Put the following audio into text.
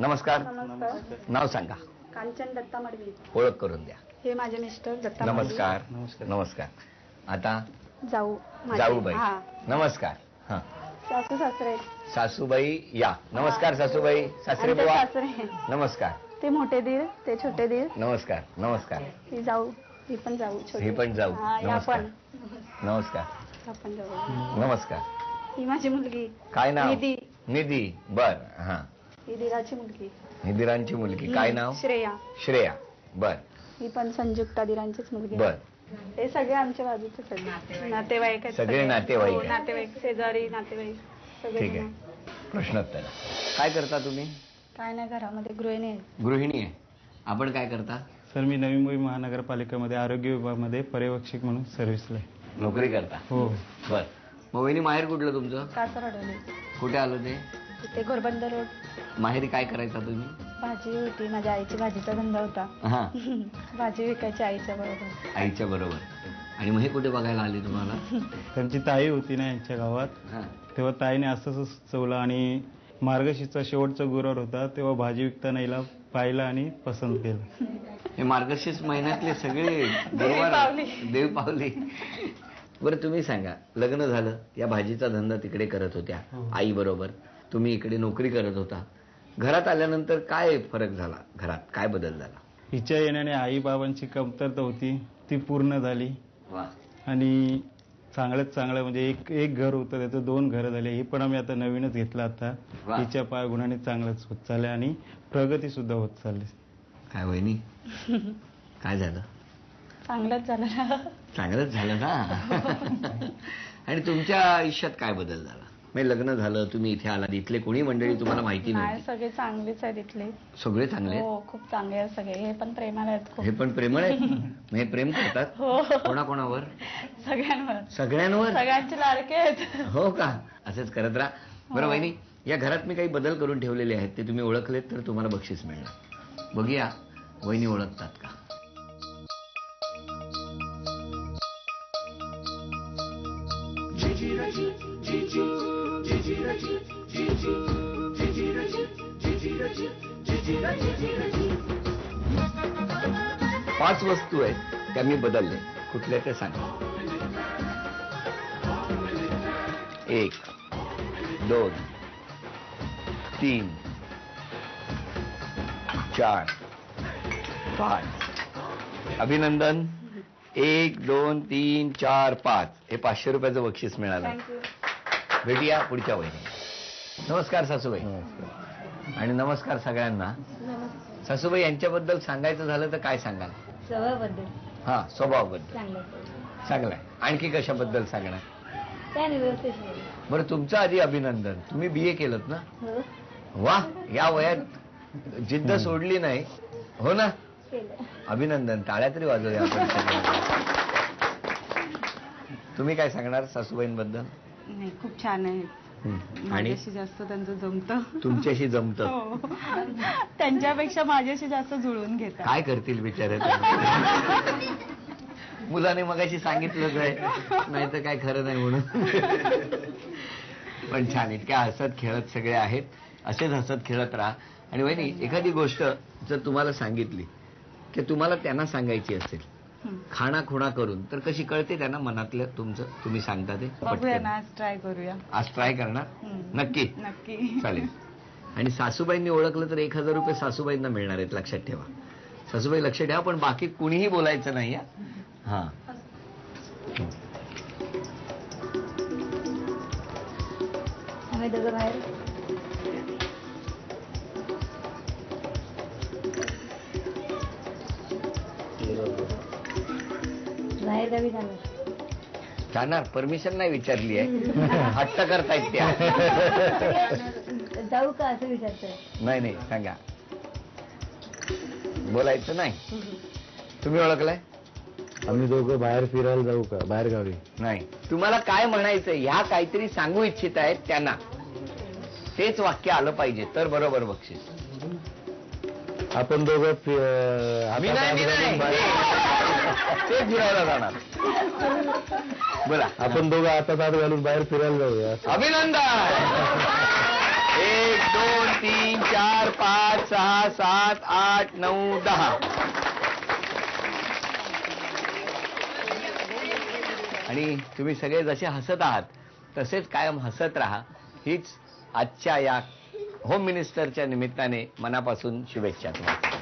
नमस्कार. नमस्कार. नाव सांगा. कांचन दत्ता मडवी. ओळख करून द्या. हे माझे मिस्टर दत्ता नमस्कार. नमस्कार. आता जाऊ जाऊबाई. नमस्कार. हा. सासू सासरे. सासूबाई या. नमस्कार सासूबाई. सासरे आमचे बुवा सासरे. नमस्कार. ते मोठे दीर ते छोटे दीर. नमस्कार. नमस्कार. ही जाऊ ही पण जाऊ छोटी. ही पण जाऊ. हा, या नमस्कार. पण नमस्कार. आपण जाऊ. नमस्कार. ही माझी मुलगी काय नाव. निधी. निधी. बर. हा. ही दिराची मुलगी. निधिरांची मुलगी. काय नाव. श्रेया. श्रेया. बर. ही पण संयुक्ता दिरांचीच मुलगी. बर. हे सगळे आमच्या बाजूचे नातेवाईक आहेत. सगळे नातेवाईक हो, आहेत. नातेवाईक शेजारी नातेवाईक सगळे ठीक आहे. प्रश्नोत्तर. काय करता तुम्ही. काय नाही घरामध्ये गृहिणी आहे. गृहिणी आहे. आपण काय करता. सर मी नवी मुंबई महानगरपालिकेमध्ये आरोग्य विभागामध्ये पर्यवेक्षक म्हणून सर्व्हिसला आहे. नोकरी करता. हो. बर. मग वहिनी माहेर कुठलं तुमचं. सासर अडवले. कुठे आलं ते. तिथे घोरबंदर रोड. माहेरी काय करायचा तुम्ही. भाजी होती माझ्या आईची भाजीचा धंदा होता. हा. भाजी विकायची आईच्या बरोबर. आईच्या बरोबर. आणि मग हे कुठे बघायला आले तुम्हाला. त्यांची ताई होती ना यांच्या गावात, हा. तेव्हा ताईने असं सुचवलं आणि मार्गशीर्षचा शेवटचा गुरुवार होता तेव्हा भाजी विकताना हिला पाहिलं आणि पसंत केलं. हे मार्गशीर्ष महिन्यातले सगळे गुरुवार देव पावली. बरं तुम्ही सांगा, लग्न झालं, या भाजीचा धंदा तिकडे करत होत्या आई बरोबर, तुम्ही इकडे नोकरी करत होता. घरात आल्यानंतर काय फरक झाला, घरात काय बदल झाला. हिच्या येण्याने आई बाबांची कमतरता होती ती पूर्ण झाली. वा. आणि चांगल्यात चांगलं म्हणजे एक घर होतं त्याचं 2 घरं झाले. हे पण आम्ही आता नवीनच घेतलं आता. वा. हिच्या पायगुणाने चांगलंच होत चाललंय आणि प्रगती सुद्धा होत चालली. काय वहिनी काय झालं. चांगलंच झालं ना. चांगलंच झालं ना. आणि तुमच्या आयुष्यात काय बदल झाला. म्हणजे लग्न झालं, तुम्ही इथे आलात, इथले कोणी मंडळी तुम्हाला माहिती नाही नव्हती. सगळे चांगलेच आहेत इथले. सगळे चांगले आहेत? हो खूप चांगले आहेत सगळे. हे पण प्रेमाला आहेत खूप. हे पण प्रेमळ आहेत. मग हे प्रेम करतात. हो कोणाकोणावर. सगळ्यांवर. सगळ्यांवर. सगळ्यांचे लाडके आहेत. हो का. असंच करत राहा. बरं वहिनी, या घरात मी काही बदल करून ठेवलेले आहेत, ते तुम्ही ओळखलेत तर तुम्हाला बक्षीस मिळणार. बघूया वहिनी ओळखतात का. पाच वस्तू आहेत त्या मी बदलले. कुठल्या ते सांगा. 1 2 3 4 5. अभिनंदन. 1 2 3 4 5. हे 500 रुपयाचं बक्षीस मिळालं. थँक्यू. भेटूया पुढच्या वहिनी. नमस्कार सासूबाई. आणि नमस्कार सगळ्यांना. सासूबाई यांच्याबद्दल सांगायचं झालं तर काय सांगाल. स्वभावाबद्दल हा, स्वभावाबद्दल चांगलं. चांगलाय. आणखी कशाबद्दल सांगणार. त्या व्यवस्थित. बरं तुमचं आधी अभिनंदन. तुम्ही BA केलं ना. वा. या वयात जिद्द सोडली नाही. हो ना. अभिनंदन. टाळ्या तरी वाजवूया आपण सगळे. तुम्ही काय सांगणार सासूबाईंबद्दल. नाही खूप छान आहे. आणि माझ्याशी जास्त त्यांचं जमतं. तुमच्याशी जमतं. हो. त्यांच्यापेक्षा माझ्याशी जास्त जुळून घेतात. काय करतील बिचारे. मुलाने मगाशी सांगितलंच आहे, नाही तर काय खरं नाही म्हणून. पण छान. इतक्या हसत खेळत सगळे आहेत. असेच हसत खेळत राहा. आणि वहिनी, एखादी गोष्ट जर तुम्हाला सांगितली की तुम्हाला त्यांना सांगायची असेल खाणाखुणा करून, तर कशी कळते त्यांना मनातलं तुमचं, तुम्ही सांगता ते बघूया ना. आज ट्राय करूया. आज ट्राय करणार. नक्की. नक्की चालेल. आणि सासूबाईंनी ओळखलं तर 1000 रुपये सासूबाईंना मिळणार आहेत. लक्षात ठेवा. सासूबाई लक्ष ठेवा. पण बाकी कुणीही बोलायचं नाही. हा. आम्ही दोघं बाहेर. बाहेर गावी जाणार. परमिशन नाही विचारली आहे. हट्ट करतायत त्या. जाऊ का असं विचारतोय. नाही नाही सांगा. बोलायचं नाही. तुम्ही ओळखलाय. आम्ही दोघं बाहेर फिरायला जाऊ का. बाहेर गावी. नाही. तुम्हाला काय म्हणायचं, ह्या काहीतरी सांगू इच्छित आहेत त्यांना, तेच वाक्य आलं पाहिजे तर बरोबर बक्षीस. आपण दोघं मी नाही ते फिरायला जाणार. बोला. आपण दोघं हातात हात घालून बाहेर फिरायला जाऊया. अभिनंदन. 1 2 3 4 5 6, 7, 8, 9, 10. आणि तुम्ही सगळे जसे हसत आहात तसेच कायम हसत राहा, हीच आजच्या या होम मिनिस्टरच्या निमित्ताने मनापासून शुभेच्छा तुम्हाला.